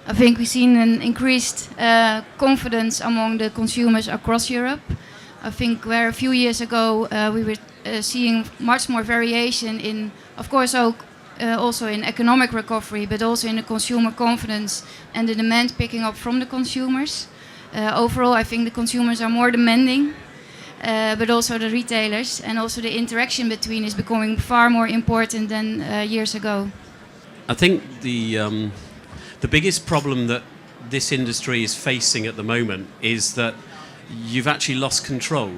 I think we've seen an increased confidence among the consumers across Europe. I think where a few years ago we were seeing much more variation in, of course, also in economic recovery, but also in the consumer confidence and the demand picking up from the consumers. Overall, I think the consumers are more demanding, but also the retailers, and also the interaction between is becoming far more important than years ago. I think the biggest problem that this industry is facing at the moment is that you've actually lost control.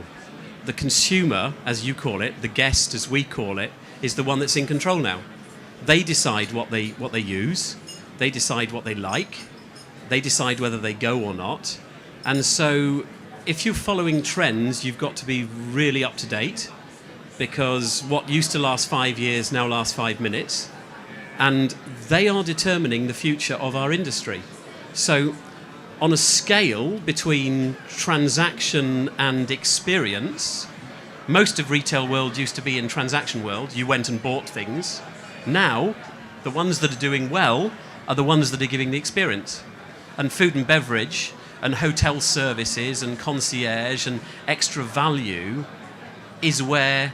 The consumer, as you call it, the guest, as we call it, is the one that's in control now. They decide what they use, they decide what they like, they decide whether they go or not. And so if you're following trends, you've got to be really up to date, because what used to last 5 years now lasts 5 minutes. And they are determining the future of our industry. So on a scale between transaction and experience, most of retail world used to be in transaction world. You went and bought things. Now, the ones that are doing well are the ones that are giving the experience. And food and beverage and hotel services and concierge and extra value is where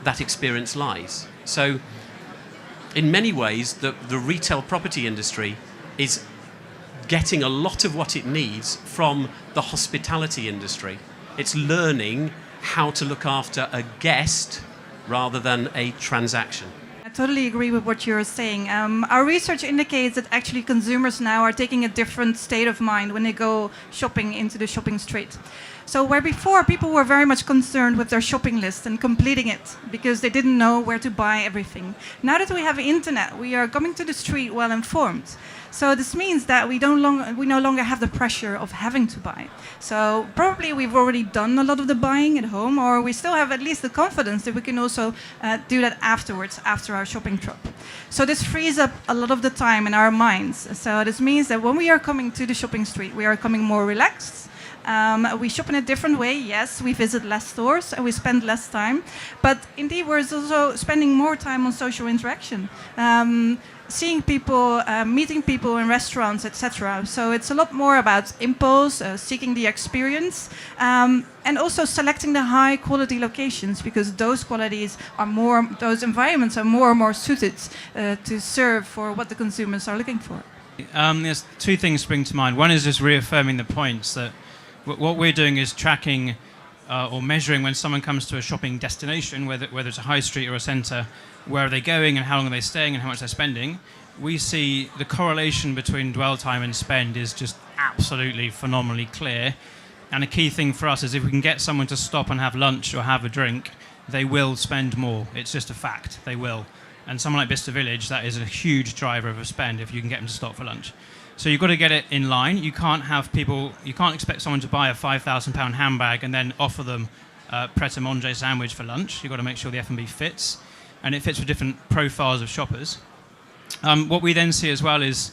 that experience lies. So in many ways, the retail property industry is getting a lot of what it needs from the hospitality industry. It's learning how to look after a guest rather than a transaction. I totally agree with what you're saying. Our research indicates that actually consumers now are taking a different state of mind when they go shopping into the shopping street. So where before people were very much concerned with their shopping list and completing it because they didn't know where to buy everything. Now that we have internet, we are coming to the street well informed. So this means that we no longer have the pressure of having to buy. So probably we've already done a lot of the buying at home, or we still have at least the confidence that we can also do that afterwards, after our shopping trip. So this frees up a lot of the time in our minds. So this means that when we are coming to the shopping street, we are coming more relaxed. We shop in a different way. Yes, we visit less stores and we spend less time. But indeed, we're also spending more time on social interaction. Seeing people, meeting people in restaurants, etc. So it's a lot more about impulse, seeking the experience, and also selecting the high quality locations, because those those environments are more and more suited to serve for what the consumers are looking for. There's two things spring to mind. One is just reaffirming the points that what we're doing is tracking or measuring when someone comes to a shopping destination, whether it's a high street or a centre, where are they going and how long are they staying and how much they're spending. We see the correlation between dwell time and spend is just absolutely phenomenally clear. And a key thing for us is if we can get someone to stop and have lunch or have a drink, they will spend more. It's just a fact, they will. And someone like Bicester Village, that is a huge driver of a spend if you can get them to stop for lunch. So you've got to get it in line. You can't expect someone to buy a £5,000 handbag and then offer them a pret-a-manger sandwich for lunch. You've got to make sure the F&B fits, and it fits with different profiles of shoppers. What we then see as well is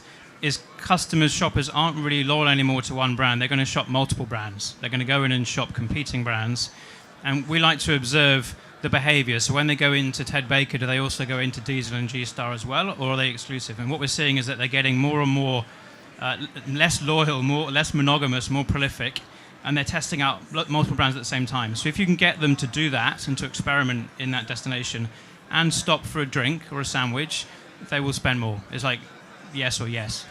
customers, shoppers aren't really loyal anymore to one brand. They're going to shop multiple brands. They're going to go in and shop competing brands. And we like to observe the behaviour. So when they go into Ted Baker, do they also go into Diesel and G-Star as well, or are they exclusive? And what we're seeing is that they're getting more and more less loyal, less monogamous, more prolific, and they're testing out multiple brands at the same time. So if you can get them to do that and to experiment in that destination and stop for a drink or a sandwich, they will spend more. It's like yes or yes.